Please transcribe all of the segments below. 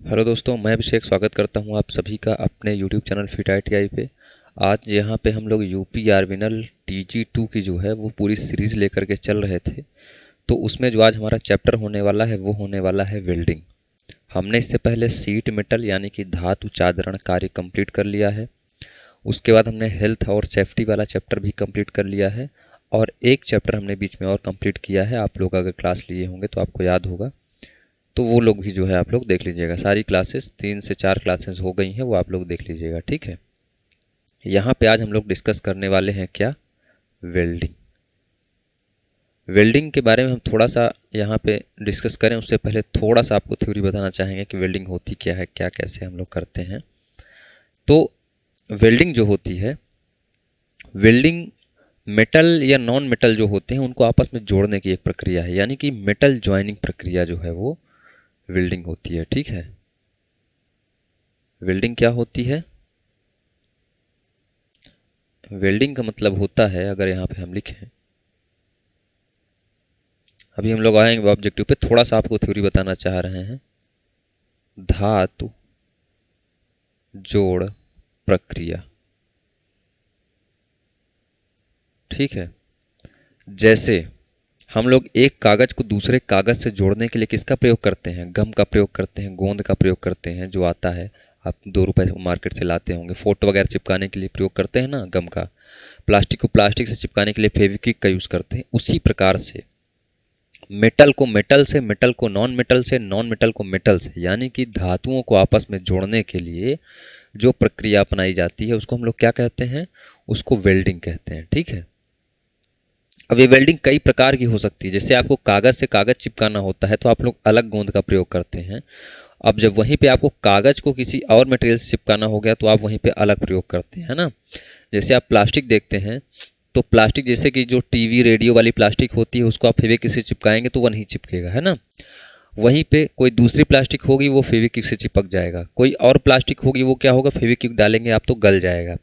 Hello दोस्तों, मैं अभिषेक स्वागत करता हूं आप सभी का अपने यूट्यूब चैनल फिट ITI पे। आज यहाँ पे हम लोग यूपी आर्मिनल TG2 की जो है वो पूरी सीरीज़ लेकर के चल रहे थे। तो उसमें जो आज हमारा चैप्टर होने वाला है वो होने वाला है वेल्डिंग। हमने इससे पहले सीट मेटल यानी कि धातु चादरण कार्य कंप्लीट कर लिया है। उसके बाद हमने हेल्थ और सेफ्टी वाला चैप्टर भी कंप्लीट कर लिया है। और एक चैप्टर हमने बीच में और कंप्लीट किया है। आप लोग अगर क्लास लिए होंगे तो आपको याद होगा, तो वो लोग भी जो है आप लोग देख लीजिएगा। सारी क्लासेस 3 से 4 क्लासेस हो गई हैं, वो आप लोग देख लीजिएगा, ठीक है। यहाँ पे आज हम लोग डिस्कस करने वाले हैं क्या, वेल्डिंग। वेल्डिंग के बारे में हम थोड़ा सा यहाँ पे डिस्कस करें उससे पहले थोड़ा सा आपको थ्योरी बताना चाहेंगे कि वेल्डिंग होती क्या है, क्या कैसे हम लोग करते हैं। तो वेल्डिंग जो होती है, वेल्डिंग मेटल या नॉन मेटल जो होते हैं उनको आपस में जोड़ने की एक प्रक्रिया है, यानी कि मेटल ज्वाइनिंग प्रक्रिया जो है वो वेल्डिंग होती है, ठीक है। वेल्डिंग क्या होती है? वेल्डिंग का मतलब होता है, अगर यहाँ पे हम लिखें, अभी हम लोग आएंगे ऑब्जेक्टिव पे, थोड़ा सा आपको थ्योरी बताना चाह रहे हैं। धातु जोड़ प्रक्रिया, ठीक है। जैसे हम लोग एक कागज को दूसरे कागज से जोड़ने के लिए किसका प्रयोग करते हैं? गम का प्रयोग करते हैं, गोंद का प्रयोग करते हैं, जो आता है, आप 2 रुपए मार्केट से लाते होंगे। फोटो वगैरह चिपकाने के लिए प्रयोग करते हैं ना गम का। प्लास्टिक को प्लास्टिक से चिपकाने के लिए फेविक्विक का यूज़ करते हैं। उसी प्रकार से मेटल को मेटल से, मेटल को नॉन मेटल से, नॉन मेटल को मेटल से, यानी कि धातुओं को आपस में जोड़ने के लिए जो प्रक्रिया अपनाई जाती है उसको हम लोग क्या कहते हैं? उसको वेल्डिंग कहते हैं, ठीक है। अब ये वेल्डिंग कई प्रकार की हो सकती है। जैसे आपको कागज़ से कागज़ चिपकाना होता है तो आप लोग अलग गोंद का प्रयोग करते हैं। अब जब वहीं पे आपको कागज़ को किसी और मटेरियल से चिपकाना हो गया तो आप वहीं पे अलग प्रयोग करते हैं, है ना। जैसे आप प्लास्टिक देखते हैं, तो प्लास्टिक जैसे कि जो टीवी रेडियो वाली प्लास्टिक होती है उसको आप फेविक्विक से चिपकाएंगे तो वह नहीं चिपकेगा, है ना। वहीं पे कोई दूसरी प्लास्टिक होगी वो फेविक्विक से चिपक जाएगा। कोई और प्लास्टिक होगी वो क्या होगा, फेविक्विक डालेंगे आप तो गल जाएगा।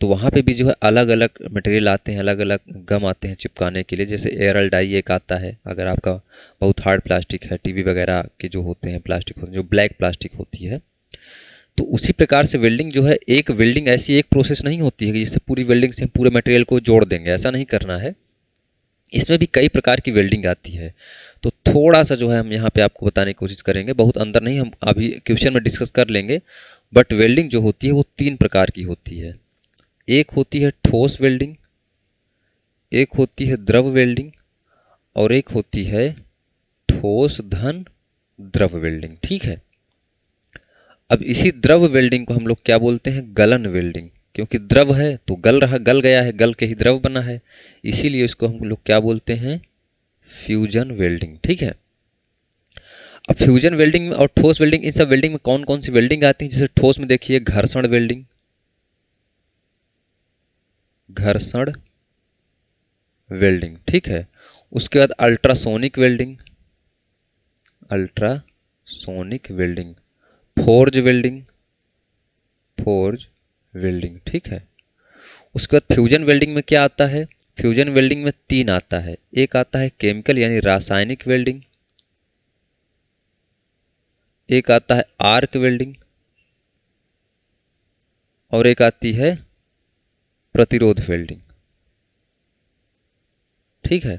तो वहाँ पे भी जो है अलग अलग मटेरियल आते हैं, अलग अलग गम आते हैं चिपकाने के लिए। जैसे एयरल डाई एक आता है, अगर आपका बहुत हार्ड प्लास्टिक है, टीवी वगैरह के जो होते हैं प्लास्टिक होते हैं, जो ब्लैक प्लास्टिक होती है। तो उसी प्रकार से वेल्डिंग जो है, एक वेल्डिंग ऐसी एक प्रोसेस नहीं होती है कि जिससे पूरी वेल्डिंग से हम पूरे मटेरियल को जोड़ देंगे, ऐसा नहीं करना है। इसमें भी कई प्रकार की वेल्डिंग आती है। तो थोड़ा सा जो है हम यहाँ पे आपको बताने की कोशिश करेंगे, बहुत अंदर नहीं, हम अभी क्वेश्चन में डिस्कस कर लेंगे। बट वेल्डिंग जो होती है वो 3 प्रकार की होती है। एक होती है ठोस वेल्डिंग, एक होती है द्रव वेल्डिंग, और एक होती है ठोस धन द्रव वेल्डिंग, ठीक है। अब इसी द्रव वेल्डिंग को हम लोग क्या बोलते हैं? गलन वेल्डिंग। क्योंकि द्रव है तो गल रहा, गल गया है, गल के ही द्रव बना है, इसीलिए इसको हम लोग क्या बोलते हैं? फ्यूजन वेल्डिंग, ठीक है। अब फ्यूजन वेल्डिंग और ठोस वेल्डिंग, इन सब वेल्डिंग में कौन कौन सी वेल्डिंग आती है? जैसे ठोस में देखिए घर्षण वेल्डिंग, घर्षण वेल्डिंग, ठीक है। उसके बाद ultrasonic welding, ultrasonic welding, forge welding, forge welding, ठीक है। उसके बाद फ्यूजन वेल्डिंग में क्या आता है? फ्यूजन वेल्डिंग में 3 आता है। एक आता है केमिकल यानी रासायनिक वेल्डिंग, एक आता है आर्क वेल्डिंग, और एक आती है प्रतिरोध वेल्डिंग, ठीक है।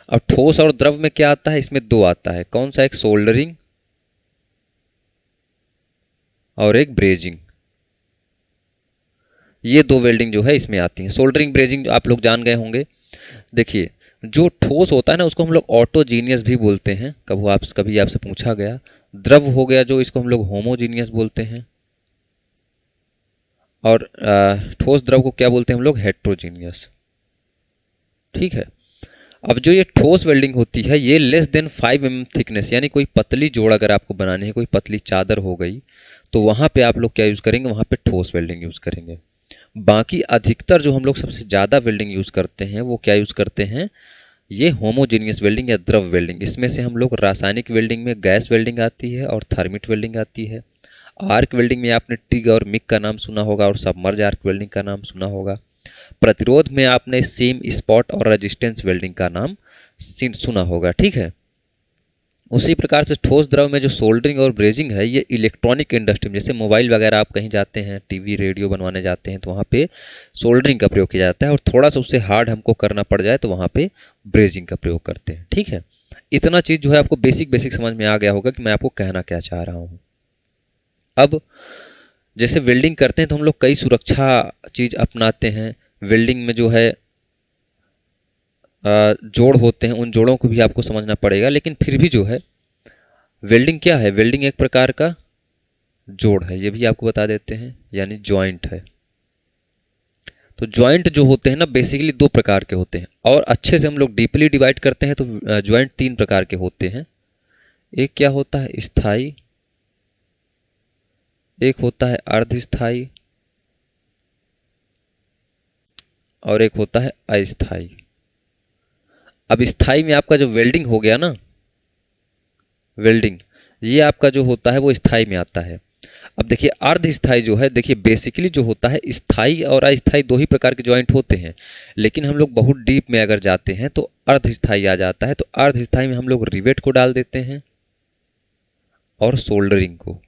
अब ठोस और द्रव में क्या आता है? इसमें 2 आता है। कौन सा? एक सोल्डरिंग और एक ब्रेजिंग। ये 2 वेल्डिंग जो है इसमें आती हैं। सोल्डरिंग ब्रेजिंग आप लोग जान गए होंगे। देखिए, जो ठोस होता है ना उसको हम लोग ऑटोजीनियस भी बोलते हैं, कभी आपसे पूछा गया। द्रव हो गया जो, इसको हम लोग होमोजीनियस बोलते हैं। और ठोस द्रव को क्या बोलते हैं हम लोग? हेट्रोजीनियस, ठीक है। अब जो ये ठोस वेल्डिंग होती है ये लेस देन 5 mm थिकनेस, यानी कोई पतली जोड़ अगर आपको बनानी है, कोई पतली चादर हो गई, तो वहाँ पे आप लोग क्या यूज़ करेंगे? वहाँ पे ठोस वेल्डिंग यूज़ करेंगे। बाकी अधिकतर जो हम लोग सबसे ज़्यादा वेल्डिंग यूज़ करते हैं वो क्या यूज़ करते हैं? ये होमोजीनियस वेल्डिंग या द्रव वेल्डिंग। इसमें से हम लोग रासायनिक वेल्डिंग में गैस वेल्डिंग आती है और थर्मिट वेल्डिंग आती है। आर्क वेल्डिंग में आपने टिग और मिग का नाम सुना होगा और सबमर्ज आर्क वेल्डिंग का नाम सुना होगा। प्रतिरोध में आपने सीम, स्पॉट और रेजिस्टेंस वेल्डिंग का नाम सुना होगा, ठीक है। उसी प्रकार से ठोस द्रव में जो सोल्डरिंग और ब्रेजिंग है, ये इलेक्ट्रॉनिक इंडस्ट्री में, जैसे मोबाइल वगैरह आप कहीं जाते हैं, टीवी रेडियो बनवाने जाते हैं, तो वहाँ पे सोल्डरिंग का प्रयोग किया जाता है, और थोड़ा सा उससे हार्ड हमको करना पड़ जाए तो वहाँ पे ब्रेजिंग का प्रयोग करते हैं। ठीक है, इतना चीज़ जो है आपको बेसिक बेसिक समझ में आ गया होगा कि मैं आपको कहना क्या चाह रहा हूँ। अब जैसे वेल्डिंग करते हैं तो हम लोग कई सुरक्षा चीज़ अपनाते हैं। वेल्डिंग में जो है जोड़ होते हैं, उन जोड़ों को भी आपको समझना पड़ेगा, लेकिन फिर भी जो है वेल्डिंग क्या है, वेल्डिंग एक प्रकार का जोड़ है, ये भी आपको बता देते हैं, यानी जॉइंट है। तो जॉइंट जो होते हैं ना, बेसिकली दो प्रकार के होते हैं, और अच्छे से हम लोग डीपली डिवाइड करते हैं तो जॉइंट तीन प्रकार के होते हैं। एक क्या होता है, स्थाई, एक होता है अर्ध स्थाई, और एक होता है अस्थाई। अब स्थाई में आपका जो वेल्डिंग हो गया ना, वेल्डिंग, ये आपका जो होता है वो स्थाई में आता है। अब देखिए अर्ध स्थाई जो है, देखिए बेसिकली जो होता है, स्थाई और अस्थाई दो ही प्रकार के जॉइंट होते हैं, लेकिन हम लोग बहुत डीप में अगर जाते हैं तो अर्ध स्थाई आ जाता है। तो अर्ध स्थाई में हम लोग रिवेट को डाल देते हैं और सोल्डरिंग को।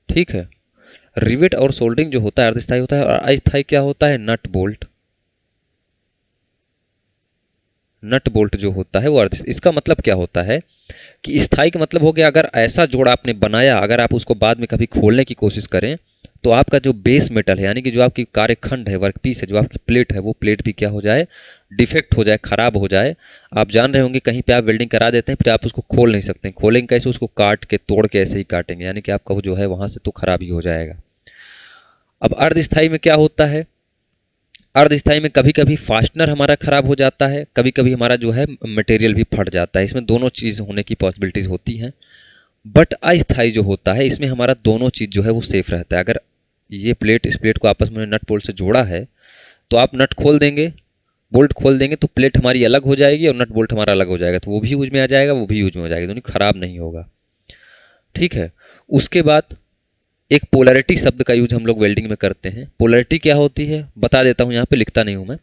ठीक है, रिवेट और सोल्डरिंग जो होता है अर्ध स्थाई होता है, और अस्थाई क्या होता है, नट बोल्ट। नट बोल्ट जो होता है वो अर्ध। इसका मतलब क्या होता है कि स्थाई का मतलब हो गया, अगर ऐसा जोड़ आपने बनाया, अगर आप उसको बाद में कभी खोलने की कोशिश करें तो आपका जो बेस मेटल है, यानी कि जो आपकी कार्यखंड है, वर्कपीस है, जो आपकी प्लेट है, वो प्लेट भी क्या हो जाए, डिफेक्ट हो जाए, खराब हो जाए। आप जान रहे होंगे कहीं पे आप वेल्डिंग करा देते हैं, फिर आप उसको खोल नहीं सकते, खोलेंगे कैसे, उसको काट के तोड़ के ऐसे ही काटेंगे, यानी कि आपका वो जो है वहाँ से तो खराब ही हो जाएगा। अब अर्धस्थाई में क्या होता है, अर्धस्थाई में कभी कभी फास्टनर हमारा खराब हो जाता है, कभी कभी हमारा जो है मटेरियल भी फट जाता है, इसमें दोनों चीज़ होने की पॉसिबिलिटीज़ होती हैं। बट अस्थाई जो होता है, इसमें हमारा दोनों चीज़ जो है वो सेफ रहता है। अगर ये प्लेट इस प्लेट को आपस में नट बोल्ट से जोड़ा है, तो आप नट खोल देंगे, बोल्ट खोल देंगे, तो प्लेट हमारी अलग हो जाएगी और नट बोल्ट हमारा अलग हो जाएगा, तो वो भी यूज में आ जाएगा, वो भी यूज में हो जाएगा, दोनों खराब नहीं होगा। ठीक है, उसके बाद एक पोलैरिटी शब्द का यूज हम लोग वेल्डिंग में करते हैं। पोलैरिटी क्या होती है बता देता हूँ, यहाँ पे लिखता नहीं हूँ मैं।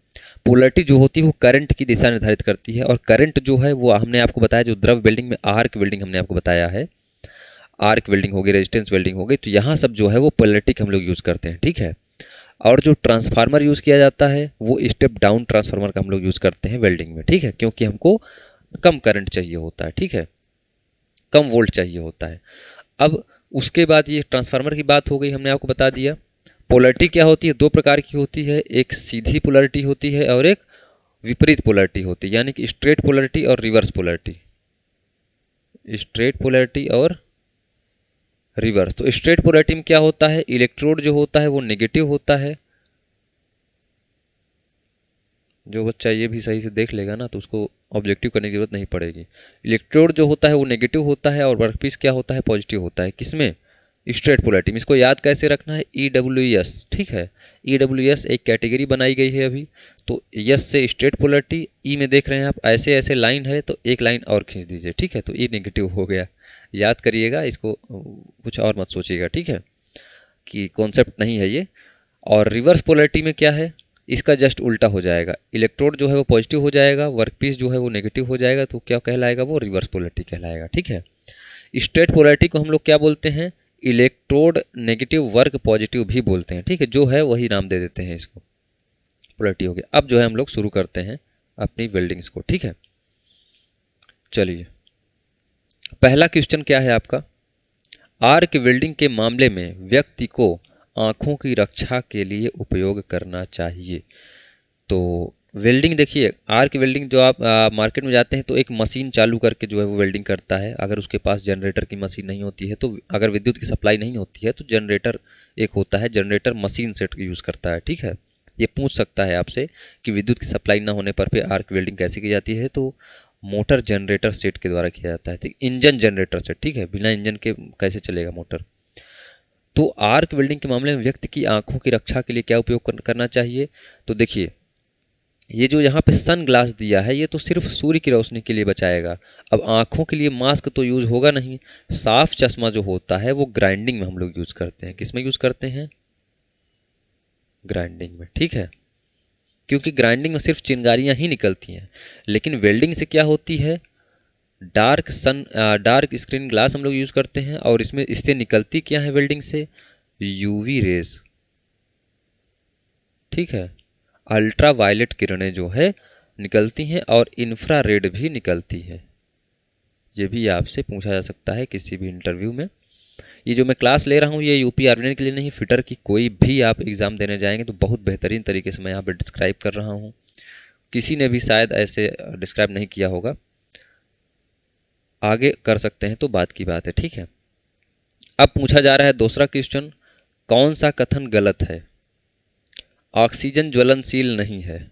पोलैरिटी जो होती है वो करंट की दिशा निर्धारित करती है, और करंट जो है वो हमने आपको बताया, जो द्रव वेल्डिंग में आर्क वेल्डिंग हमने आपको बताया है, आर्क वेल्डिंग हो गई, रेजिस्टेंस वेल्डिंग हो गई, तो यहाँ सब जो है वो पोलैरिटी हम लोग यूज़ करते हैं। ठीक है, और जो ट्रांसफार्मर यूज़ किया जाता है वो स्टेप डाउन ट्रांसफार्मर का हम लोग यूज़ करते हैं वेल्डिंग में। ठीक है, क्योंकि हमको कम करंट चाहिए होता है। ठीक है, कम वोल्ट चाहिए होता है। अब उसके बाद ये ट्रांसफार्मर की बात हो गई, हमने आपको बता दिया। पोलैरिटी क्या होती है, दो प्रकार की होती है, एक सीधी पोलैरिटी होती है और एक विपरीत पोलैरिटी होती है, यानी कि स्ट्रेट पोलैरिटी और रिवर्स पोलैरिटी। स्ट्रेट पोलैरिटी और रिवर्स। तो स्ट्रेट पोलैरिटी में क्या होता है, इलेक्ट्रोड जो होता है वो नेगेटिव होता है। जो बच्चा ये भी सही से देख लेगा ना, तो उसको ऑब्जेक्टिव करने की जरूरत नहीं पड़ेगी। इलेक्ट्रोड जो होता है वो नेगेटिव होता है, और वर्कपीस क्या होता है, पॉजिटिव होता है। किसमें, स्ट्रेट पोलैरिटी में। इसको याद कैसे रखना है, EWS। ठीक है, EWS एक कैटेगरी बनाई गई है अभी। तो यस से स्ट्रेट पोलैरिटी, ई में देख रहे हैं आप ऐसे ऐसे लाइन है, तो एक लाइन और खींच दीजिए। ठीक है, तो ई नेगेटिव हो गया, याद करिएगा इसको, कुछ और मत सोचिएगा। ठीक है, कि कॉन्सेप्ट नहीं है ये। और रिवर्स पोलैरिटी में क्या है, इसका जस्ट उल्टा हो जाएगा, इलेक्ट्रोड जो है वो पॉजिटिव हो जाएगा, वर्कपीस जो है वो नेगेटिव हो जाएगा, तो क्या कहलाएगा, वो रिवर्स पोलैरिटी कहलाएगा। ठीक है, स्ट्रेट पोलैरिटी को हम लोग क्या बोलते हैं, इलेक्ट्रोड नेगेटिव वर्क पॉजिटिव भी बोलते हैं। ठीक है, जो है वही नाम दे देते हैं इसको, पोलैरिटी हो गया। अब जो है हम लोग शुरू करते हैं अपनी वेल्डिंग्स को। ठीक है, चलिए पहला क्वेश्चन क्या है आपका, आर्क वेल्डिंग के मामले में व्यक्ति को आँखों की रक्षा के लिए उपयोग करना चाहिए। तो वेल्डिंग देखिए, आर्क वेल्डिंग जो आप मार्केट में जाते हैं तो एक मशीन चालू करके जो है वो वेल्डिंग करता है। अगर उसके पास जनरेटर की मशीन नहीं होती है, तो अगर विद्युत की सप्लाई नहीं होती है, तो जनरेटर एक होता है, जनरेटर मशीन सेट यूज़ करता है। ठीक है, ये पूछ सकता है आपसे कि विद्युत की सप्लाई ना होने पर आर्क वेल्डिंग कैसे की जाती है, तो मोटर जनरेटर सेट के द्वारा किया जाता है। ठीक, इंजन जनरेटर सेट। ठीक है, बिना इंजन के कैसे चलेगा मोटर। तो आर्क वेल्डिंग के मामले में व्यक्ति की आंखों की रक्षा के लिए क्या उपयोग करना चाहिए, तो देखिए ये जो यहाँ पे सन ग्लास दिया है, ये तो सिर्फ सूर्य की रोशनी के लिए बचाएगा। अब आँखों के लिए मास्क तो यूज़ होगा नहीं। साफ चश्मा जो होता है वो ग्राइंडिंग में हम लोग यूज़ करते हैं। किस में यूज़ करते हैं, ग्राइंडिंग में। ठीक है, क्योंकि ग्राइंडिंग में सिर्फ चिंगारियाँ ही निकलती हैं, लेकिन वेल्डिंग से क्या होती है, डार्क स्क्रीन ग्लास हम लोग यूज़ करते हैं, और इसमें इससे निकलती क्या है वेल्डिंग से, यूवी रेज, ठीक है। अल्ट्रा वायलेट किरणें जो है निकलती हैं, और इंफ्रारेड भी निकलती है। ये भी आपसे पूछा जा सकता है किसी भी इंटरव्यू में। ये जो मैं क्लास ले रहा हूँ ये यूपी आर्मी के लिए नहीं, फिटर की कोई भी आप एग्ज़ाम देने जाएंगे तो बहुत बेहतरीन तरीके से मैं यहाँ पे डिस्क्राइब कर रहा हूँ, किसी ने भी शायद ऐसे डिस्क्राइब नहीं किया होगा। आगे कर सकते हैं तो बात की बात है, ठीक है। अब पूछा जा रहा है दूसरा क्वेश्चन, कौन सा कथन गलत है। ऑक्सीजन ज्वलनशील नहीं है,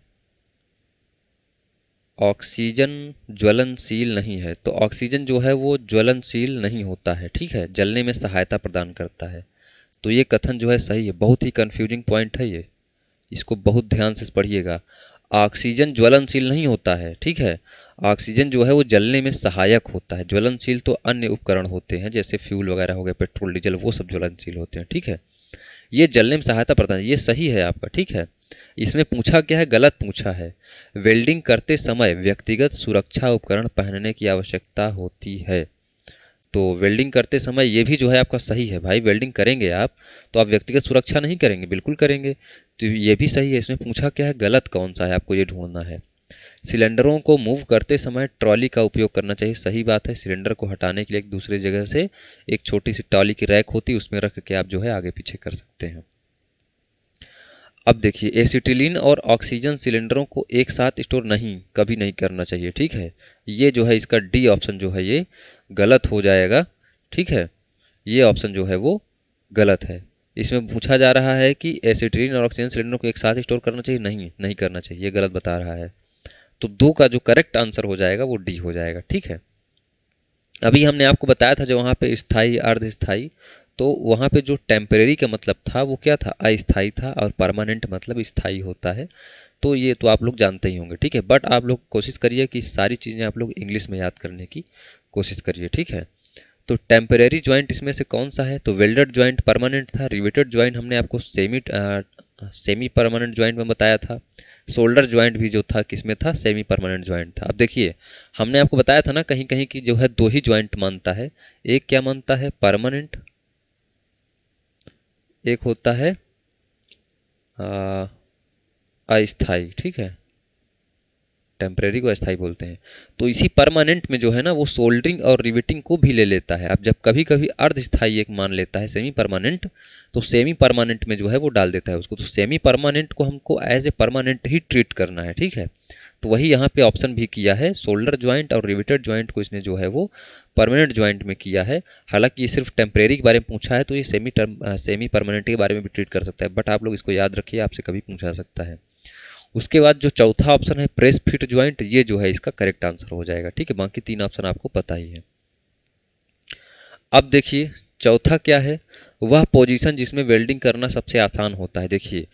ऑक्सीजन ज्वलनशील नहीं है, तो ऑक्सीजन जो है वो ज्वलनशील नहीं होता है, ठीक है, जलने में सहायता प्रदान करता है। तो ये कथन जो है सही है, बहुत ही कंफ्यूजिंग पॉइंट है ये, इसको बहुत ध्यान से पढ़िएगा। ऑक्सीजन ज्वलनशील नहीं होता है, ठीक है, ऑक्सीजन जो है वो जलने में सहायक होता है, ज्वलनशील तो अन्य उपकरण होते हैं जैसे फ्यूल वगैरह हो गए, पेट्रोल डीजल, वो सब ज्वलनशील होते हैं, ठीक है। ये जलने में सहायता प्रदान, ये सही है आपका, ठीक है। इसमें पूछा क्या है, गलत पूछा है। वेल्डिंग करते समय व्यक्तिगत सुरक्षा उपकरण पहनने की आवश्यकता होती है। तो वेल्डिंग करते समय ये भी जो है आपका सही है भाई, वेल्डिंग करेंगे आप तो आप व्यक्तिगत सुरक्षा नहीं करेंगे, बिल्कुल करेंगे, तो ये भी सही है। इसमें पूछा क्या है, गलत कौन सा है, आपको ये ढूंढना है। सिलेंडरों को मूव करते समय ट्रॉली का उपयोग करना चाहिए, सही बात है। सिलेंडर को हटाने के लिए एक दूसरे जगह से एक छोटी सी ट्रॉली की रैक होती है, उसमें रख के आप जो है आगे पीछे कर सकते हैं। अब देखिए, एसिटिलीन और ऑक्सीजन सिलेंडरों को एक साथ स्टोर नहीं, कभी नहीं करना चाहिए, ठीक है। ये जो है इसका डी ऑप्शन जो है ये गलत हो जाएगा, ठीक है, ये ऑप्शन जो है वो गलत है। इसमें पूछा जा रहा है कि एसिटिलीन और ऑक्सीजन सिलेंडर को एक साथ स्टोर करना चाहिए, नहीं, नहीं करना चाहिए, ये गलत बता रहा है। तो दो का जो करेक्ट आंसर हो जाएगा वो डी हो जाएगा, ठीक है। अभी हमने आपको बताया था जो वहाँ पे स्थाई अर्ध स्थाई, तो वहाँ पे जो टेम्परेरी का मतलब था वो क्या था, अस्थाई था, और परमानेंट मतलब स्थाई होता है। तो ये तो आप लोग जानते ही होंगे, ठीक है। बट आप लोग कोशिश करिए कि सारी चीज़ें आप लोग इंग्लिश में याद करने की कोशिश करिए, ठीक है। तो टेम्परेरी ज्वाइंट इसमें से कौन सा है, तो वेल्डेड ज्वाइंट परमानेंट था, रिवेटेड ज्वाइंट हमने आपको सेमी परमानेंट ज्वाइंट में बताया था, शोल्डर ज्वाइंट भी जो था किसमें था, सेमी परमानेंट ज्वाइंट था। अब देखिए, हमने आपको बताया था ना कहीं कहीं की जो है दो ही ज्वाइंट मानता है, एक क्या मानता है, परमानेंट, एक होता है अस्थाई, ठीक है, टेम्परेरी को अस्थाई बोलते हैं। तो इसी परमानेंट में जो है ना वो सोल्डरिंग और रिवेटिंग को भी ले लेता है। अब जब कभी कभी अर्धस्थाई एक मान लेता है सेमी परमानेंट, तो सेमी परमानेंट में जो है वो डाल देता है उसको। तो सेमी परमानेंट को हमको एज ए परमानेंट ही ट्रीट करना है, ठीक है। तो वही यहाँ पे ऑप्शन भी किया है, शोल्डर ज्वाइंट और रिवेटेड ज्वाइंट को इसने जो है वो परमानेंट ज्वाइंट में किया है। हालांकि ये सिर्फ टेम्परेरी के बारे में पूछा है, तो ये सेमी परमानेंट के बारे में भी ट्रीट कर सकता है, बट आप लोग इसको याद रखिए, आपसे कभी पूछा जा सकता है। उसके बाद जो चौथा ऑप्शन है प्रेस फिट ज्वाइंट, ये जो है इसका करेक्ट आंसर हो जाएगा, ठीक है। बाकी तीन ऑप्शन आपको पता ही है। अब देखिए चौथा क्या है, वह पोजीशन जिसमें वेल्डिंग करना सबसे आसान होता है। देखिए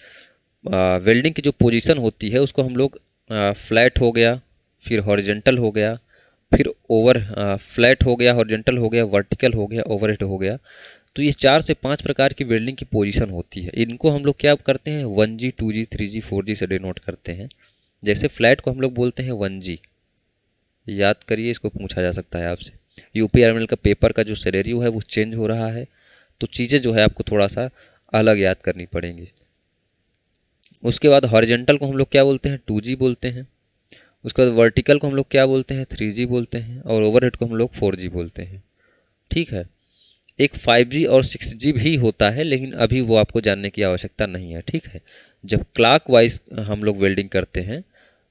वेल्डिंग की जो पोजीशन होती है उसको हम लोग फ्लैट हो गया, फिर हॉरिजेंटल हो गया, फिर ओवर फ्लैट हो गया, हॉरिजेंटल हो गया, वर्टिकल हो गया, ओवरहेड हो गया। तो ये 4 से 5 प्रकार की वेल्डिंग की पोजीशन होती है। इनको हम लोग क्या करते हैं, 1G 2G 3G 4G से डिनोट करते हैं। जैसे फ्लैट को हम लोग बोलते हैं 1G, याद करिए, इसको पूछा जा सकता है आपसे। यूपी आर्मी का पेपर का जो सिनेरियो है वो चेंज हो रहा है, तो चीज़ें जो है आपको थोड़ा सा अलग याद करनी पड़ेंगी। उसके बाद हॉरिजेंटल को हम लोग क्या बोलते हैं, 2G बोलते हैं। उसके बाद वर्टिकल को हम लोग क्या बोलते हैं, 3G बोलते हैं, और ओवरहेड को हम लोग 4G बोलते हैं, ठीक है। एक 5G और 6G भी होता है, लेकिन अभी वो आपको जानने की आवश्यकता नहीं है, ठीक है। जब क्लॉक वाइज हम लोग वेल्डिंग करते हैं,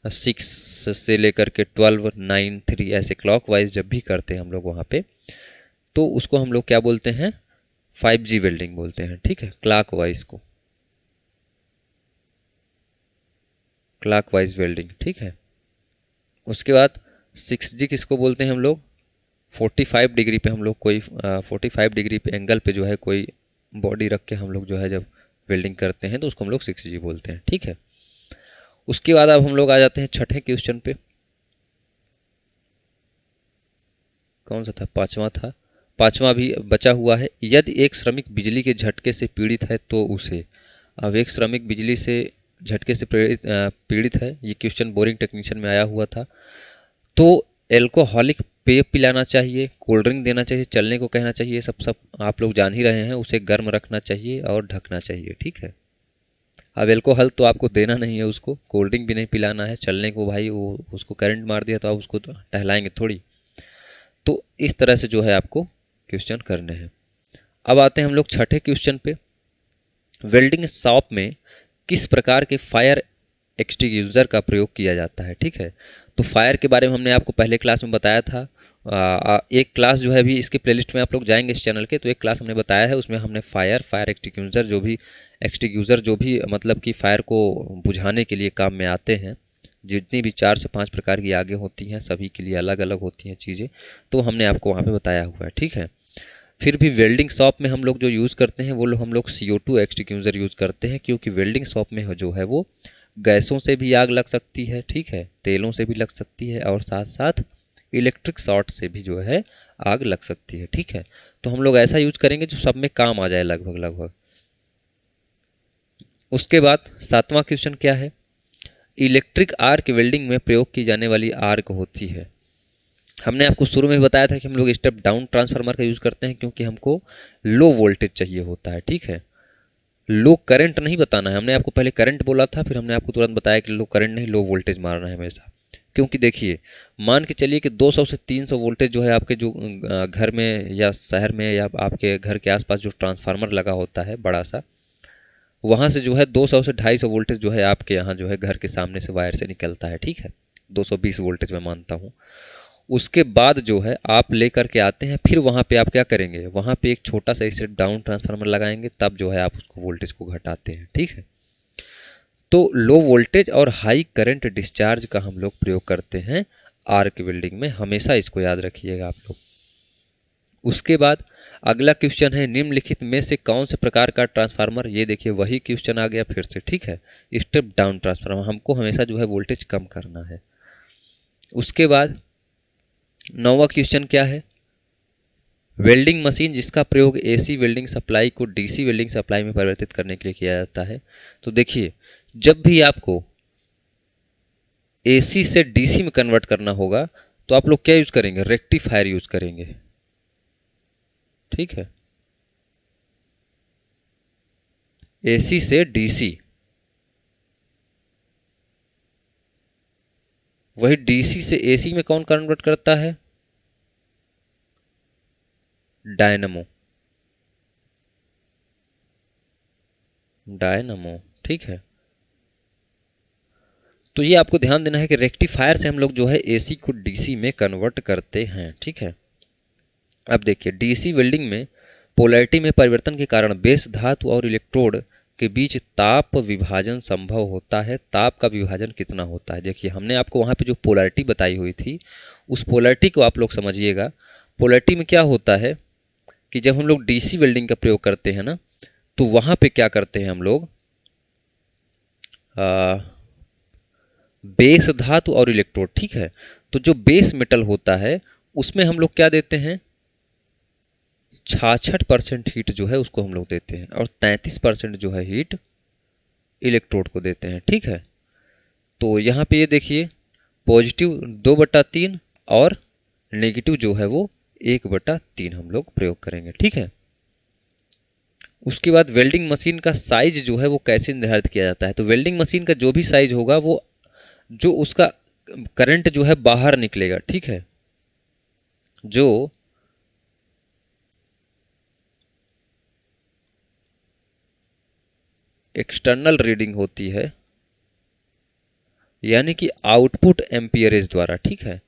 6 से लेकर के 12 9 3 ऐसे क्लॉक वाइज जब भी करते हैं हम लोग वहाँ पे, तो उसको हम लोग क्या बोलते हैं, 5G वेल्डिंग बोलते हैं, ठीक है। क्लॉक वाइज को क्लॉक वाइज वेल्डिंग, ठीक है। उसके बाद 6G किसको बोलते हैं हम लोग, 45 डिग्री पे हम लोग कोई 45 डिग्री पे एंगल पे जो है कोई बॉडी रख के हम लोग जो है जब वेल्डिंग करते हैं तो उसको हम लोग 6G बोलते हैं, ठीक है। उसके बाद अब हम लोग आ जाते हैं छठे क्वेश्चन पे, कौन सा था, पांचवा था, पांचवा भी बचा हुआ है। यदि एक श्रमिक बिजली के झटके से पीड़ित है तो उसे, अब एक श्रमिक बिजली से झटके से पीड़ित है, ये क्वेश्चन बोरिंग टेक्नीशियन में आया हुआ था। तो एल्कोहलिक पेय पिलाना चाहिए, कोल्ड ड्रिंक देना चाहिए, चलने को कहना चाहिए, ये सब सब आप लोग जान ही रहे हैं। उसे गर्म रखना चाहिए और ढकना चाहिए, ठीक है। अब अल्कोहल तो आपको देना नहीं है उसको, कोल्ड ड्रिंक भी नहीं पिलाना है, चलने को भाई वो उसको करंट मार दिया तो आप उसको तो टहलाएंगे थोड़ी। तो इस तरह से जो है आपको क्वेश्चन करने हैं। अब आते हैं हम लोग छठे क्वेश्चन पे। वेल्डिंग शॉप में किस प्रकार के फायर एक्सटिंग्विशर का प्रयोग किया जाता है, ठीक है। तो फायर के बारे में हमने आपको पहले क्लास में बताया था। एक क्लास जो है अभी इसके प्लेलिस्ट में आप लोग जाएंगे इस चैनल के, तो एक क्लास हमने बताया है, उसमें हमने फायर एक्सटिंग्विशर जो भी मतलब कि फायर को बुझाने के लिए काम में आते हैं, जितनी भी 4 से 5 प्रकार की आगें होती हैं सभी के लिए अलग अलग होती हैं चीज़ें, तो हमने आपको वहाँ पे बताया हुआ है, ठीक है। फिर भी वेल्डिंग शॉप में हम लोग जो यूज़ करते हैं वो हम लोग CO2 एक्सटिंग्विशर यूज़ करते हैं, क्योंकि वेल्डिंग शॉप में जो है वो गैसों से भी आग लग सकती है, ठीक है, तेलों से भी लग सकती है, और साथ साथ इलेक्ट्रिक शॉर्ट से भी जो है आग लग सकती है, ठीक है। तो हम लोग ऐसा यूज करेंगे जो सब में काम आ जाए लगभग लगभग। उसके बाद 7वां क्वेश्चन क्या है। इलेक्ट्रिक आर्क वेल्डिंग में प्रयोग की जाने वाली आर्क होती है। हमने आपको शुरू में बताया था कि हम लोग स्टेप डाउन ट्रांसफार्मर का यूज़ करते हैं, क्योंकि हमको लो वोल्टेज चाहिए होता है, ठीक है। लो करंट नहीं बताना है, हमने आपको पहले करंट बोला था, फिर हमने आपको तुरंत बताया कि लो करंट नहीं, लो वोल्टेज मारना है हमेशा। क्योंकि देखिए, मान के चलिए कि 200 से 300 वोल्टेज जो है आपके जो घर में या शहर में या आपके घर के आसपास जो ट्रांसफार्मर लगा होता है बड़ा सा, वहाँ से जो है 200 से 250 वोल्टेज जो है आपके यहाँ जो है घर के सामने से वायर से निकलता है, ठीक है। 220 वोल्टेज मैं मानता हूँ। उसके बाद जो है आप लेकर के आते हैं, फिर वहाँ पे आप क्या करेंगे, वहाँ पे एक छोटा सा स्टेप डाउन ट्रांसफार्मर लगाएंगे, तब जो है आप उसको वोल्टेज को घटाते हैं, ठीक है। तो लो वोल्टेज और हाई करंट डिस्चार्ज का हम लोग प्रयोग करते हैं आर्क वेल्डिंग में, हमेशा इसको याद रखिएगा आप लोग। उसके बाद अगला क्वेश्चन है, निम्नलिखित में से कौन से प्रकार का ट्रांसफार्मर, ये देखिए वही क्वेश्चन आ गया फिर से, ठीक है। स्टेप डाउन ट्रांसफार्मर, हमको हमेशा जो है वोल्टेज कम करना है। उसके बाद 9वां क्वेश्चन क्या है, वेल्डिंग मशीन जिसका प्रयोग AC वेल्डिंग सप्लाई को DC वेल्डिंग सप्लाई में परिवर्तित करने के लिए किया जाता है। तो देखिए, जब भी आपको AC से DC में कन्वर्ट करना होगा तो आप लोग क्या यूज करेंगे, रेक्टिफायर यूज करेंगे, ठीक है। AC से DC, वही DC से AC में कौन कन्वर्ट करता है, डायनमो, डायनमो, ठीक है। तो ये आपको ध्यान देना है कि रेक्टिफायर से हम लोग जो है AC को DC में कन्वर्ट करते हैं, ठीक है। अब देखिए, DC वेल्डिंग में पोलैरिटी में परिवर्तन के कारण बेस धातु और इलेक्ट्रोड के बीच ताप विभाजन संभव होता है। ताप का विभाजन कितना होता है, देखिए हमने आपको वहाँ पे जो पोलैरिटी बताई हुई थी, उस पोलैरिटी को आप लोग समझिएगा। पोलैरिटी में क्या होता है कि जब हम लोग DC वेल्डिंग का प्रयोग करते हैं ना, तो वहाँ पे क्या करते हैं हम लोग, बेस धातु और इलेक्ट्रोड, ठीक है। तो जो बेस मेटल होता है उसमें हम लोग क्या देते हैं, 66% हीट जो है उसको हम लोग देते हैं, और 33% जो है हीट इलेक्ट्रोड को देते हैं, ठीक है। तो यहाँ पे ये देखिए, पॉजिटिव 2/3 और नेगेटिव जो है वो 1/3 हम लोग प्रयोग करेंगे, ठीक है। उसके बाद वेल्डिंग मशीन का साइज जो है वो कैसे निर्धारित किया जाता है। तो वेल्डिंग मशीन का जो भी साइज होगा वो जो उसका करंट जो है बाहर निकलेगा, ठीक है, जो एक्सटर्नल रीडिंग होती है, यानी कि आउटपुट एम्पियरेज द्वारा, ठीक है।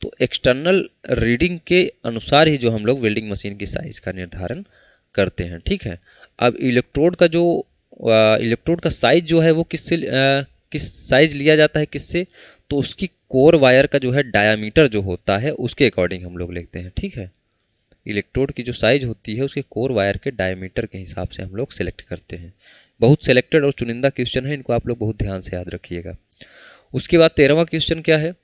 तो एक्सटर्नल रीडिंग के अनुसार ही जो हम लोग वेल्डिंग मशीन की साइज का निर्धारण करते हैं, ठीक है। अब इलेक्ट्रोड का साइज जो है वो किस साइज लिया जाता है, किससे, तो उसकी कोर वायर का जो है डायामीटर जो होता है उसके अकॉर्डिंग हम लोग लिखते हैं, ठीक है। इलेक्ट्रोड की जो साइज होती है उसके कोर वायर के डायमीटर के हिसाब से हम लोग सेलेक्ट करते हैं। बहुत सेलेक्टेड और चुनिंदा क्वेश्चन है, इनको आप लोग बहुत ध्यान से याद रखिएगा। उसके बाद 13वां क्वेश्चन क्या है,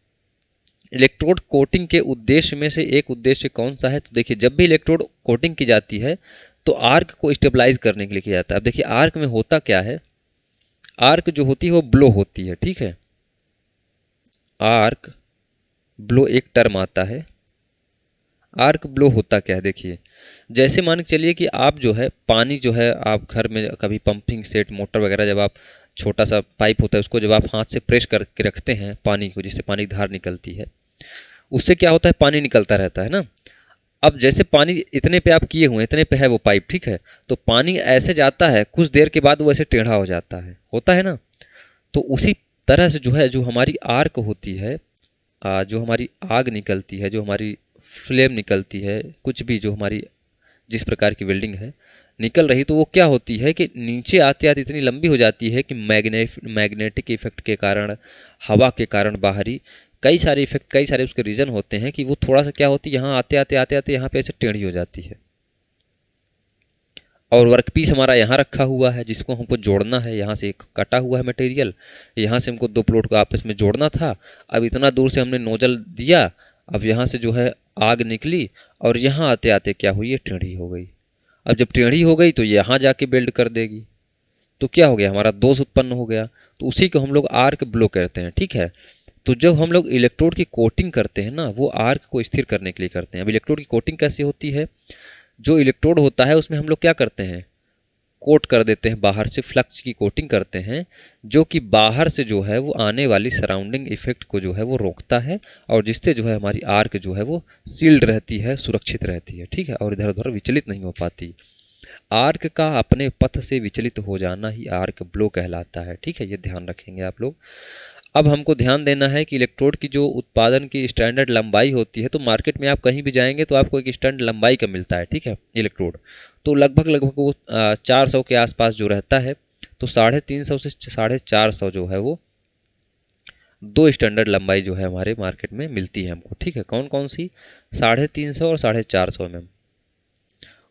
इलेक्ट्रोड कोटिंग के उद्देश्य में से एक उद्देश्य कौन सा है। तो देखिए, जब भी इलेक्ट्रोड कोटिंग की जाती है तो आर्क को स्टेबलाइज करने के लिए किया जाता है। अब देखिए, आर्क में होता क्या है, आर्क जो होती है वो ब्लो होती है, ठीक है। आर्क ब्लो एक टर्म आता है, आर्क ब्लो होता क्या है, देखिए जैसे मान के चलिए कि आप जो है पानी जो है आप घर में कभी पंपिंग सेट मोटर वगैरह, जब आप छोटा सा पाइप होता है उसको जब आप हाथ से प्रेस करके रखते हैं पानी को, जिससे पानी की धार निकलती है, उससे क्या होता है पानी निकलता रहता है ना। अब जैसे पानी इतने पे आप किए हुए हैं, इतने पे है वो पाइप, ठीक है, तो पानी ऐसे जाता है, कुछ देर के बाद वो ऐसे टेढ़ा हो जाता है, होता है ना। तो उसी तरह से जो है जो हमारी आर्क होती है, जो हमारी आग निकलती है, जो हमारी फ्लेम निकलती है, कुछ भी जो हमारी जिस प्रकार की वेल्डिंग है निकल रही, तो वो क्या होती है कि नीचे आते आते इतनी लंबी हो जाती है कि मैग्नेटिक इफेक्ट के कारण, हवा के कारण, बाहरी कई सारे इफेक्ट, कई सारे उसके रीज़न होते हैं कि वो थोड़ा सा क्या होती है, यहाँ आते आते आते आते यहाँ पे ऐसे टेढ़ी हो जाती है। और वर्कपीस हमारा यहाँ रखा हुआ है जिसको हमको जोड़ना है, यहाँ से एक कटा हुआ है मटेरियल, यहाँ से हमको दो प्लॉट को आपस में जोड़ना था। अब इतना दूर से हमने नोजल दिया, अब यहाँ से जो है आग निकली और यहाँ आते आते क्या हुई, ये टेढ़ी हो गई। अब जब टेढ़ी हो गई तो यहाँ जाके बेल्ड कर देगी, तो क्या हो गया, हमारा दोष उत्पन्न हो गया। तो उसी को हम लोग आर्क ब्लो कहते हैं, ठीक है। तो जब हम लोग इलेक्ट्रोड की कोटिंग करते हैं ना, वो आर्क को स्थिर करने के लिए करते हैं। अब इलेक्ट्रोड की कोटिंग कैसे होती है, जो इलेक्ट्रोड होता है उसमें हम लोग क्या करते हैं, कोट कर देते हैं, बाहर से फ्लक्स की कोटिंग करते हैं, जो कि बाहर से जो है वो आने वाली सराउंडिंग इफेक्ट को जो है वो रोकता है, और जिससे जो है हमारी आर्क जो है वो सील्ड रहती है, सुरक्षित रहती है, ठीक है, और इधर उधर विचलित नहीं हो पाती। आर्क का अपने पथ से विचलित हो जाना ही आर्क ब्लो कहलाता है, ठीक है, ये ध्यान रखेंगे आप लोग। अब हमको ध्यान देना है कि इलेक्ट्रोड की जो उत्पादन की स्टैंडर्ड लंबाई होती है, तो मार्केट में आप कहीं भी जाएंगे तो आपको एक स्टैंडर्ड लंबाई का मिलता है, ठीक है, इलेक्ट्रोड। तो लगभग लगभग वो 400 के आसपास जो रहता है, तो 350 से 450 जो है वो दो स्टैंडर्ड लंबाई जो है हमारे मार्केट में मिलती है हमको, ठीक है। कौन कौन सी, 350 और 450 mm।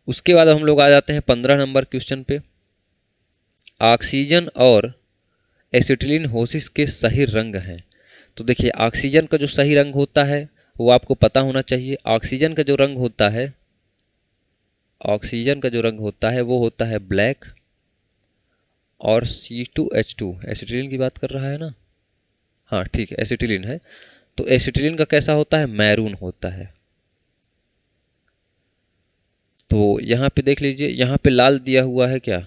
उसके बाद हम लोग आ जाते हैं 15 नंबर क्वेश्चन पे। ऑक्सीजन और एसिटिलीन होसिस के सही रंग हैं। तो देखिए ऑक्सीजन का जो सही रंग होता है वो आपको पता होना चाहिए। ऑक्सीजन का जो रंग होता है, ऑक्सीजन का जो रंग होता है वो होता है ब्लैक, और C2H2 एसिटिलीन की बात कर रहा है ना, हाँ ठीक है एसिटिलीन है, तो एसिटिलीन का कैसा होता है, मैरून होता है। तो यहाँ पे देख लीजिए, यहाँ पे लाल दिया हुआ है क्या,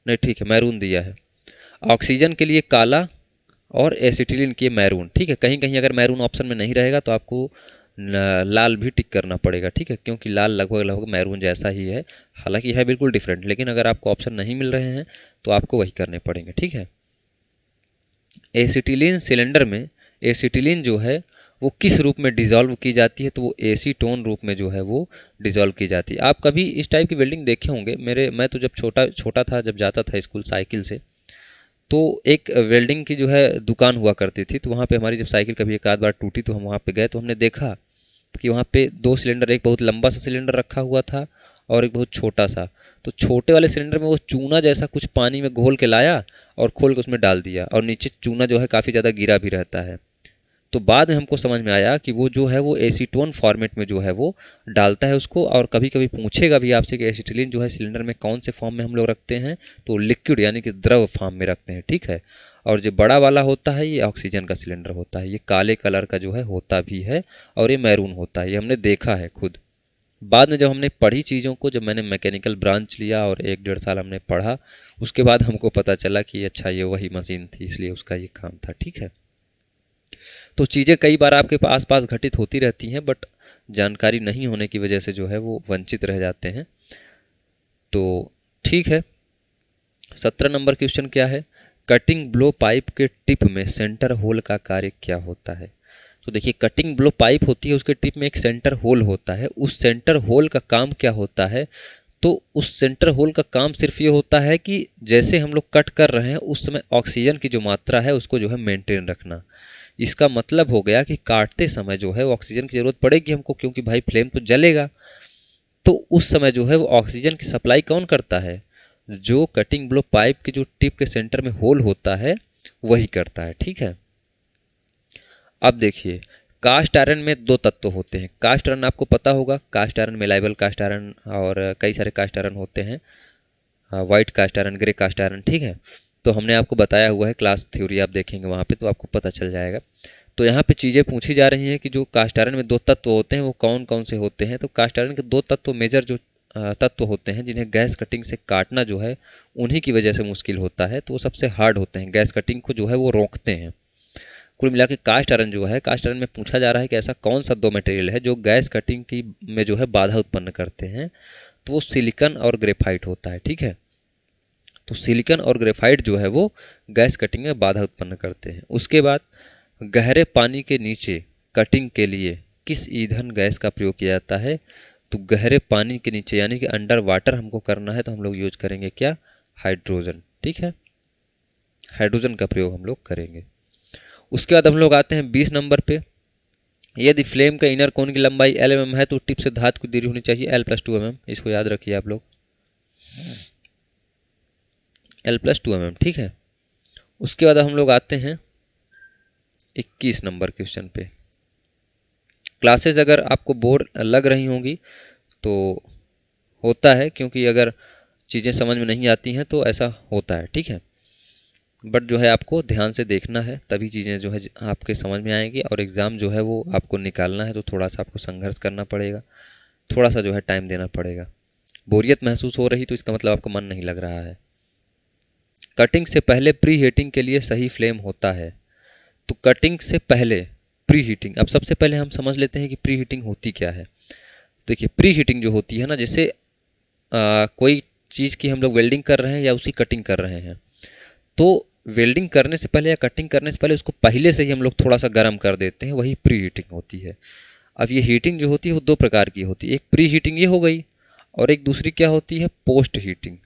नहीं ठीक है मैरून दिया है। ऑक्सीजन के लिए काला और एसिटिलीन के मैरून, ठीक है। कहीं कहीं अगर मैरून ऑप्शन में नहीं रहेगा तो आपको लाल भी टिक करना पड़ेगा, ठीक है, क्योंकि लाल लगभग लगभग मैरून जैसा ही है, हालांकि है बिल्कुल डिफरेंट, लेकिन अगर आपको ऑप्शन नहीं मिल रहे हैं तो आपको वही करने पड़ेंगे, ठीक है। एसिटिलीन सिलेंडर में एसिटिलीन जो है वो किस रूप में डिज़ोल्व की जाती है, तो वो एसीटोन रूप में जो है वो डिज़ोल्व की जाती है। आप कभी इस टाइप की वेल्डिंग देखे होंगे, मैं तो जब छोटा छोटा था, जब जाता था स्कूल साइकिल से, तो एक वेल्डिंग की जो है दुकान हुआ करती थी, तो वहाँ पे हमारी जब साइकिल कभी एक आध बार टूटी तो हम वहाँ पे गए, तो हमने देखा कि वहाँ पे दो सिलेंडर, एक बहुत लंबा सा सिलेंडर रखा हुआ था और एक बहुत छोटा सा। तो छोटे वाले सिलेंडर में वो चूना जैसा कुछ पानी में घोल के लाया और खोल के उसमें डाल दिया, और नीचे चूना जो है काफ़ी ज़्यादा गिरा भी रहता है। तो बाद में हमको समझ में आया कि वो जो है वो एसीटोन फॉर्मेट में जो है वो डालता है उसको, और कभी कभी पूछेगा भी आपसे कि एसिटिलीन जो है सिलेंडर में कौन से फॉर्म में हम लोग रखते हैं, तो लिक्विड यानी कि द्रव फॉर्म में रखते हैं, ठीक है। और जो बड़ा वाला होता है ये ऑक्सीजन का सिलेंडर होता है, ये काले कलर का जो है होता भी है, और ये मैरून होता है, ये हमने देखा है खुद। बाद में जब हमने पढ़ी चीज़ों को, जब मैंने मैकेनिकल ब्रांच लिया और 1 डेढ़ साल हमने पढ़ा, उसके बाद हमको पता चला कि अच्छा ये वही मशीन थी, इसलिए उसका ये काम था, ठीक है। तो चीज़ें कई बार आपके आस पास घटित होती रहती हैं, बट जानकारी नहीं होने की वजह से जो है वो वंचित रह जाते हैं। तो ठीक है, 17 नंबर क्वेश्चन क्या है, कटिंग ब्लो पाइप के टिप में सेंटर होल का कार्य क्या होता है। तो देखिए कटिंग ब्लो पाइप होती है, उसके टिप में एक सेंटर होल होता है। उस सेंटर होल का काम क्या होता है, तो उस सेंटर होल का काम सिर्फ ये होता है कि जैसे हम लोग कट कर रहे हैं उस समय ऑक्सीजन की जो मात्रा है उसको जो है मेंटेन रखना। इसका मतलब हो गया कि काटते समय जो है वो ऑक्सीजन की ज़रूरत पड़ेगी हमको, क्योंकि भाई फ्लेम तो जलेगा। तो उस समय जो है वो ऑक्सीजन की सप्लाई कौन करता है, जो कटिंग ब्लो पाइप के जो टिप के सेंटर में होल होता है वही करता है, ठीक है। अब देखिए कास्ट आयरन में दो तत्व होते हैं। कास्ट आयरन आपको पता होगा, cast iron, malleable cast iron, और कई सारे कास्ट आयरन होते हैं, white cast iron, grey cast iron, ठीक है। तो हमने आपको बताया हुआ है, क्लास थ्योरी आप देखेंगे वहाँ पे तो आपको पता चल जाएगा। तो यहाँ पे चीज़ें पूछी जा रही हैं कि जो कास्ट आयरन में दो तत्व होते हैं वो कौन कौन से होते हैं। तो कास्ट आयरन के दो तत्व मेजर जो तत्व होते हैं जिन्हें गैस कटिंग से काटना जो है उन्हीं की वजह से मुश्किल होता है, तो वो सबसे हार्ड होते हैं, गैस कटिंग को जो है वो रोकते हैं। कुल मिला के कास्ट आयरन जो है, कास्ट आयरन में पूछा जा रहा है कि ऐसा कौन सा दो मटेरियल है जो गैस कटिंग की में जो है बाधा उत्पन्न करते हैं, तो वो सिलिकॉन और ग्रेफाइट होता है। ठीक है, तो सिलिकॉन और ग्रेफाइट जो है वो गैस कटिंग में बाधा उत्पन्न करते हैं। उसके बाद गहरे पानी के नीचे कटिंग के लिए किस ईंधन गैस का प्रयोग किया जाता है? तो गहरे पानी के नीचे यानी कि अंडर वाटर हमको करना है तो हम लोग यूज करेंगे क्या? हाइड्रोजन। ठीक है, हाइड्रोजन का प्रयोग हम लोग करेंगे। उसके बाद हम लोग आते हैं 20 नंबर पे। यदि फ्लेम का इनर कोन की लंबाई L mm है तो टिप से धातु की दूरी होनी चाहिए L+2 mm। इसको याद रखिए आप लोग, L+2 mm। ठीक है, उसके बाद हम लोग आते हैं 21 नंबर क्वेश्चन पे। क्लासेस अगर आपको बोर लग रही होंगी तो होता है, क्योंकि अगर चीज़ें समझ में नहीं आती हैं तो ऐसा होता है। ठीक है, बट जो है आपको ध्यान से देखना है, तभी चीज़ें जो है आपके समझ में आएंगी। और एग्ज़ाम जो है वो आपको निकालना है तो थोड़ा सा आपको संघर्ष करना पड़ेगा, थोड़ा सा जो है टाइम देना पड़ेगा। बोरियत महसूस हो रही तो इसका मतलब आपका मन नहीं लग रहा है। कटिंग से पहले प्री हीटिंग के लिए सही फ्लेम होता है। तो कटिंग से पहले प्री हीटिंग, अब सबसे पहले हम समझ लेते हैं कि प्री हीटिंग होती क्या है। देखिए, प्री हीटिंग जो होती है ना, जैसे कोई चीज़ की हम लोग वेल्डिंग कर रहे हैं या उसकी कटिंग कर रहे हैं, तो वेल्डिंग करने से पहले या कटिंग करने से पहले उसको पहले से ही हम लोग थोड़ा सा गर्म कर देते हैं, वही प्री हीटिंग होती है। अब ये हीटिंग जो होती है वो दो प्रकार की होती है, एक प्री हीटिंग ये हो गई और एक दूसरी क्या होती है? Post heating.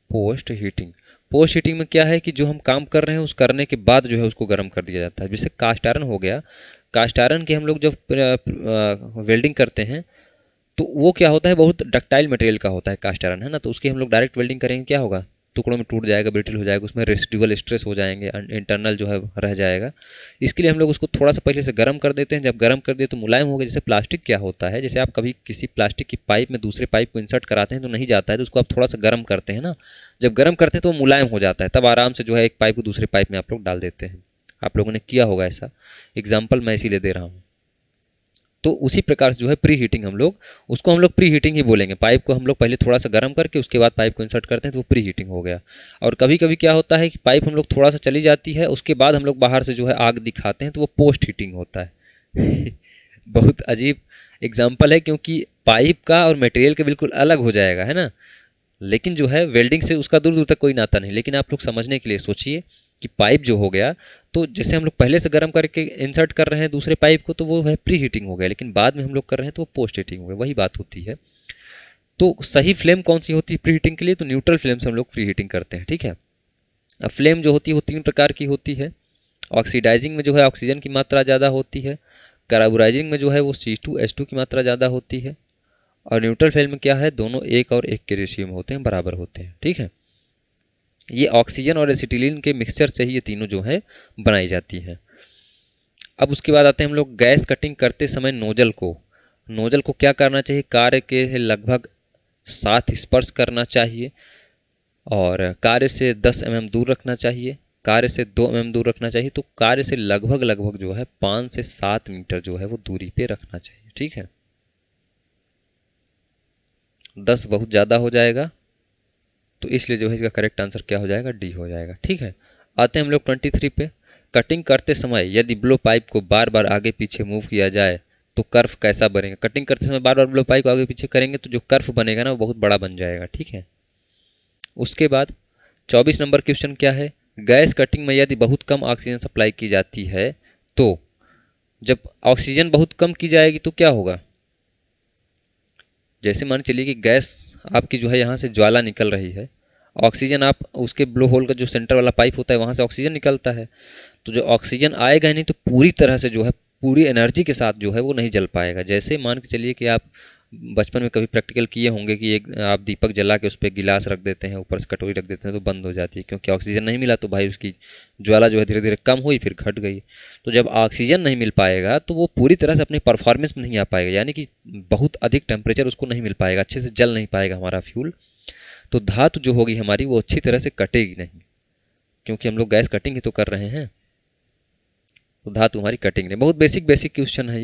Post heating, post heating में क्या है कि जो हम काम कर रहे हैं उस करने के बाद जो है उसको गर्म कर दिया जाता है। जैसे कास्ट आयरन हो गया, कास्ट आयरन के हम लोग जब वेल्डिंग करते हैं तो वो क्या होता है, बहुत डक्टाइल मटेरियल का होता है कास्ट आयरन, है ना। तो उसकी हम लोग डायरेक्ट वेल्डिंग करेंगे, क्या होगा? टुकड़ों में टूट जाएगा, ब्रिटल हो जाएगा, उसमें रेसिडुअल स्ट्रेस हो जाएंगे, इंटरनल जो है रह जाएगा। इसके लिए हम लोग उसको थोड़ा सा पहले से गर्म कर देते हैं। जब गर्म कर दिए तो मुलायम हो गया। जैसे प्लास्टिक क्या होता है, जैसे आप कभी किसी प्लास्टिक की पाइप में दूसरे पाइप को इंसर्ट कराते हैं तो नहीं जाता है, तो उसको आप थोड़ा सा गर्म करते हैं ना। जब गर्म करते हैं तो वो मुलायम हो जाता है, तब आराम से जो है एक पाइप को दूसरे पाइप में आप लोग डाल देते हैं। आप लोगों ने किया होगा ऐसा, एग्जाम्पल मैं इसीलिए दे रहा हूँ। तो उसी प्रकार से जो है प्री हीटिंग हम लोग प्री हीटिंग ही बोलेंगे। पाइप को हम लोग पहले थोड़ा सा गर्म करके उसके बाद पाइप को इंसर्ट करते हैं तो वो प्री हीटिंग हो गया। और कभी कभी क्या होता है कि पाइप हम लोग थोड़ा सा चली जाती है, उसके बाद हम लोग बाहर से जो है आग दिखाते हैं तो वो पोस्ट हीटिंग होता है। बहुत अजीब एग्जाम्पल है, क्योंकि पाइप का और मटेरियल के बिल्कुल अलग हो जाएगा, है ना। लेकिन जो है वेल्डिंग से उसका दूर दूर तक कोई नाता नहीं। लेकिन आप लोग समझने के लिए सोचिए कि पाइप जो हो गया, तो जैसे हम लोग पहले से गर्म करके इंसर्ट कर रहे हैं दूसरे पाइप को तो वो है प्री हीटिंग हो गया, लेकिन बाद में हम लोग कर रहे हैं तो वो पोस्ट हीटिंग हो गया, वही बात होती है। तो सही फ्लेम कौन सी होती है प्री हीटिंग के लिए? तो न्यूट्रल फ्लेम से हम लोग प्री हीटिंग करते हैं। ठीक है, अब फ्लेम जो होती है वो तीन प्रकार की होती है। ऑक्सीडाइजिंग में जो है ऑक्सीजन की मात्रा ज़्यादा होती है, कार्बोराइजिंग में जो है वो C2H2 की मात्रा ज़्यादा होती है, और न्यूट्रल फ्लेम में क्या है, दोनों एक और एक के रेशियो में होते हैं, बराबर होते हैं। ठीक है, ये ऑक्सीजन और एसिटिलीन के मिक्सचर से ही ये तीनों जो है बनाई जाती हैं। अब उसके बाद आते हैं हम लोग गैस कटिंग करते समय नोजल को क्या करना चाहिए? कार्य के लगभग 7 स्पर्श करना चाहिए, और कार्य से 10 mm दूर रखना चाहिए, कार्य से 2 mm दूर रखना चाहिए। तो कार्य से लगभग लगभग जो है 5 से 7 मीटर जो है वो दूरी पे रखना चाहिए। ठीक है, 10 बहुत ज़्यादा हो जाएगा, तो इसलिए जो है इसका करेक्ट आंसर क्या हो जाएगा? डी हो जाएगा। ठीक है, आते हैं हम लोग 23 पे। कटिंग करते समय यदि ब्लो पाइप को बार बार आगे पीछे मूव किया जाए तो कर्व कैसा बनेगा? कटिंग करते समय बार बार ब्लो पाइप को आगे पीछे करेंगे तो जो कर्व बनेगा ना वो बहुत बड़ा बन जाएगा। ठीक है, उसके बाद 24 नंबर क्वेश्चन क्या है? गैस कटिंग में यदि बहुत कम ऑक्सीजन सप्लाई की जाती है तो जब ऑक्सीजन बहुत कम की जाएगी तो क्या होगा? जैसे मान चलिए कि गैस आपकी जो है यहाँ से ज्वाला निकल रही है, ऑक्सीजन आप उसके ब्लो होल का जो सेंटर वाला पाइप होता है वहाँ से ऑक्सीजन निकलता है, तो जो ऑक्सीजन आएगा ही नहीं तो पूरी तरह से जो है पूरी एनर्जी के साथ जो है वो नहीं जल पाएगा। जैसे मान के चलिए कि आप बचपन में कभी प्रैक्टिकल किए होंगे कि एक आप दीपक जला के उस पर गिलास रख देते हैं, ऊपर से कटोरी रख देते हैं तो बंद हो जाती है, क्योंकि ऑक्सीजन नहीं मिला तो भाई उसकी ज्वाला जो है धीरे धीरे कम हुई फिर घट गई। तो जब ऑक्सीजन नहीं मिल पाएगा तो वो पूरी तरह से अपने परफॉर्मेंस में नहीं आ पाएगा, यानी कि बहुत अधिक टेम्परेचर उसको नहीं मिल पाएगा, अच्छे से जल नहीं पाएगा हमारा फ्यूल। तो धातु जो होगी हमारी वो अच्छी तरह से कटेगी नहीं, क्योंकि हम लोग गैस कटिंग ही तो कर रहे हैं। तो धातु हमारी कटिंग नहीं। बहुत बेसिक बेसिक क्वेश्चन है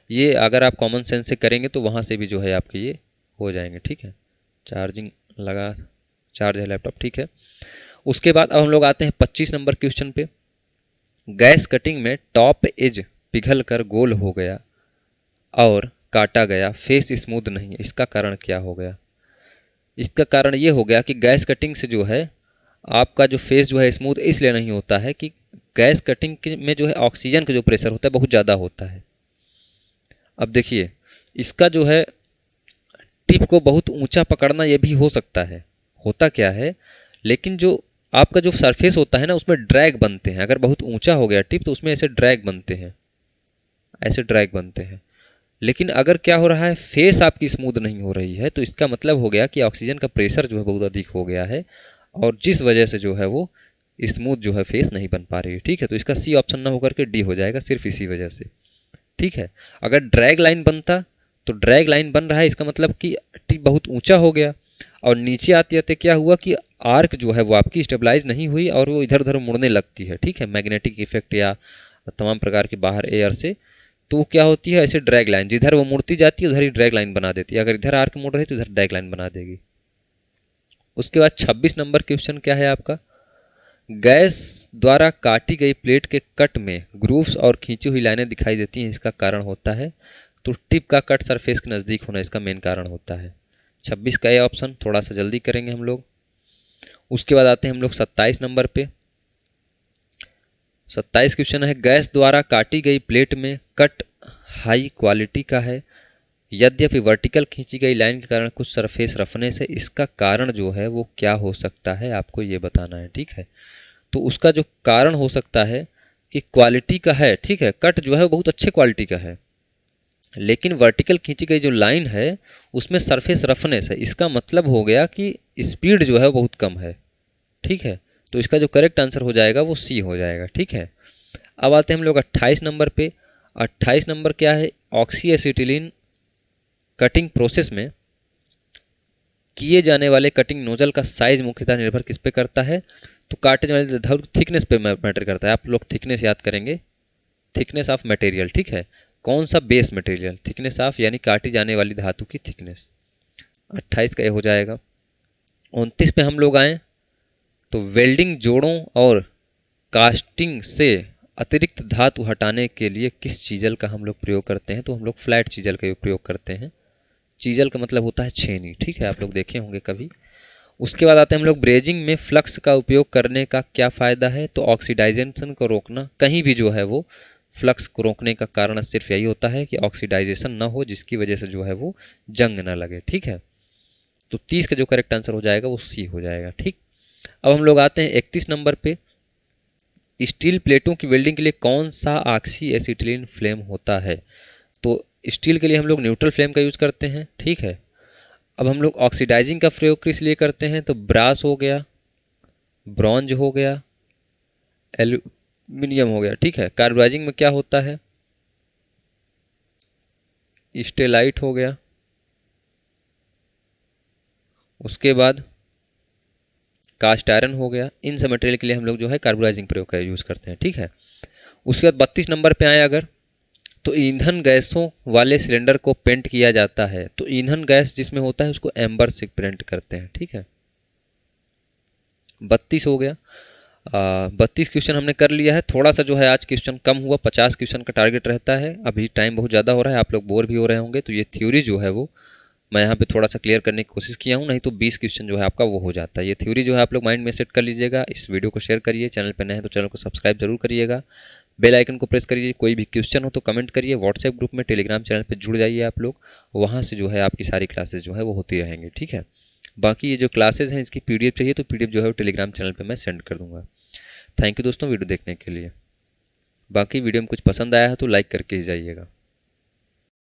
ये अगर आप कॉमन सेंस से करेंगे तो वहाँ से भी जो है आपके ये हो जाएंगे। ठीक है, चार्जिंग लगा, चार्ज है लैपटॉप। ठीक है, उसके बाद अब हम लोग आते हैं 25 नंबर क्वेश्चन पे। गैस कटिंग में टॉप एज पिघल कर गोल हो गया और काटा गया, फेस स्मूथ नहीं है, इसका कारण क्या हो गया? इसका कारण ये हो गया कि गैस कटिंग से जो है आपका जो फेस जो है स्मूथ इसलिए नहीं होता है कि गैस कटिंग में जो है ऑक्सीजन का जो प्रेशर होता है बहुत ज़्यादा होता है। अब देखिए, इसका जो है टिप को बहुत ऊंचा पकड़ना ये भी हो सकता है। होता क्या है, लेकिन जो आपका जो सरफेस होता है ना उसमें ड्रैग बनते हैं। अगर बहुत ऊंचा हो गया टिप तो उसमें ऐसे ड्रैग बनते हैं, ऐसे ड्रैग बनते हैं। लेकिन अगर क्या हो रहा है, फेस आपकी स्मूथ नहीं हो रही है, तो इसका मतलब हो गया कि ऑक्सीजन का प्रेशर जो है बहुत अधिक हो गया है और जिस वजह से जो है वो स्मूथ जो है फेस नहीं बन पा रही है। ठीक है, तो इसका सी ऑप्शन ना होकर के डी हो जाएगा सिर्फ इसी वजह से। ठीक है, अगर ड्रैग लाइन बनता तो ड्रैग लाइन बन रहा है इसका मतलब कि टिप बहुत ऊंचा हो गया और नीचे आते आते क्या हुआ कि आर्क जो है वो आपकी स्टेबलाइज नहीं हुई और वो इधर उधर मुड़ने लगती है। ठीक है, मैग्नेटिक इफेक्ट या तमाम प्रकार के बाहर एयर से, तो क्या होती है ऐसे ड्रैग लाइन, जिधर वो मुड़ती जाती है उधर ही ड्रैग लाइन बना देती है। अगर इधर आर्क मुड़ रही है तो इधर ड्रैग लाइन बना देगी। उसके बाद 26 नंबर क्वेश्चन क्या है आपका, गैस द्वारा काटी गई प्लेट के कट में ग्रूव्स और खींची हुई लाइनें दिखाई देती हैं, इसका कारण होता है? तो टिप का कट सरफेस के नज़दीक होना इसका मेन कारण होता है। 26 का ये ऑप्शन, थोड़ा सा जल्दी करेंगे हम लोग। उसके बाद आते हैं हम लोग 27 नंबर पे। 27 क्वेश्चन है, गैस द्वारा काटी गई प्लेट में कट हाई क्वालिटी का है, यद्यपि वर्टिकल खींची गई लाइन के कारण कुछ सरफेस रफनेस है, इसका कारण जो है वो क्या हो सकता है आपको ये बताना है। ठीक है, तो उसका जो कारण हो सकता है कि क्वालिटी का है। ठीक है, कट जो है वो बहुत अच्छे क्वालिटी का है, लेकिन वर्टिकल खींची गई जो लाइन है उसमें सरफेस रफनेस है, इसका मतलब हो गया कि स्पीड जो है बहुत कम है। ठीक है, तो इसका जो करेक्ट आंसर हो जाएगा वो सी हो जाएगा। ठीक है, अब आते हैं हम लोग 28 नंबर पे। 28 नंबर क्या है, ऑक्सी एसिटिलीन कटिंग प्रोसेस में किए जाने वाले कटिंग नोजल का साइज मुख्यतः निर्भर किस पे करता है? तो काटने वाले धातु थिकनेस पे मैटर करता है। आप लोग थिकनेस याद करेंगे, थिकनेस ऑफ मटेरियल। ठीक है, कौन सा बेस मटेरियल, थिकनेस ऑफ यानी काटी जाने वाली धातु की थिकनेस। 28 का ये हो जाएगा। 29 पे हम लोग आए तो वेल्डिंग जोड़ों और कास्टिंग से अतिरिक्त धातु हटाने के लिए किस चीजल का हम लोग प्रयोग करते हैं? तो हम लोग फ्लैट चीजल का प्रयोग करते हैं। चीजल का मतलब होता है छेनी। ठीक है, आप लोग देखे होंगे कभी। उसके बाद आते हैं हम लोग ब्रेजिंग में फ्लक्स का उपयोग करने का क्या फ़ायदा है? तो ऑक्सीडाइजेशन को रोकना, कहीं भी जो है वो फ्लक्स को रोकने का कारण सिर्फ यही होता है कि ऑक्सीडाइजेशन ना हो, जिसकी वजह से जो है वो जंग ना लगे। ठीक है, तो 30 का जो करेक्ट आंसर हो जाएगा वो सी हो जाएगा। ठीक, अब हम लोग आते हैं 31 नंबर पे। स्टील प्लेटों की वेल्डिंग के लिए कौन सा ऑक्सी एसिटिलीन फ्लेम होता है? तो स्टील के लिए हम लोग न्यूट्रल फ्लेम का यूज़ करते हैं। ठीक है, अब हम लोग ऑक्सीडाइजिंग का प्रयोग किस लिए करते हैं? तो ब्रास हो गया, ब्रॉन्ज हो गया, एल्यूमिनियम हो गया। ठीक है, कार्बोडाइजिंग में क्या होता है? स्टेलाइट हो गया। उसके बाद कास्ट आयरन हो गया। इन सब मटेरियल के लिए हम लोग जो है कार्बोडाइजिंग प्रयोग का यूज़ करते हैं। ठीक है, उसके बाद 32 नंबर पे आए अगर, तो ईंधन गैसों वाले सिलेंडर को पेंट किया जाता है। तो ईंधन गैस जिसमें होता है उसको एम्बर से पेंट करते हैं। ठीक है, 32 हो गया। 32 क्वेश्चन हमने कर लिया है। थोड़ा सा जो है आज क्वेश्चन कम हुआ, 50 क्वेश्चन का टारगेट रहता है। अभी टाइम बहुत ज़्यादा हो रहा है, आप लोग बोर भी हो रहे होंगे, तो ये थ्योरी जो है वो मैं यहाँ पे थोड़ा सा क्लियर करने की कोशिश किया हूँ, नहीं तो 20 क्वेश्चन जो है आपका वो हो जाता है। ये थ्योरी जो है आप लोग माइंड में सेट कर लीजिएगा। इस वीडियो को शेयर करिए, चैनल पर नए हैं तो चैनल को सब्सक्राइब जरूर करिएगा, बेल आइकन को प्रेस करिए। कोई भी क्वेश्चन हो तो कमेंट करिए। व्हाट्सएप ग्रुप में, टेलीग्राम चैनल पर जुड़ जाइए आप लोग, वहाँ से जो है आपकी सारी क्लासेज जो है वो होती रहेंगी। ठीक है, बाकी ये जो क्लासेज हैं इसकी पीडीएफ चाहिए तो पीडीएफ जो है वो टेलीग्राम चैनल पर मैं सेंड कर दूँगा। थैंक यू दोस्तों वीडियो देखने के लिए। बाकी वीडियो में कुछ पसंद आया है तो लाइक करके ही जाइएगा।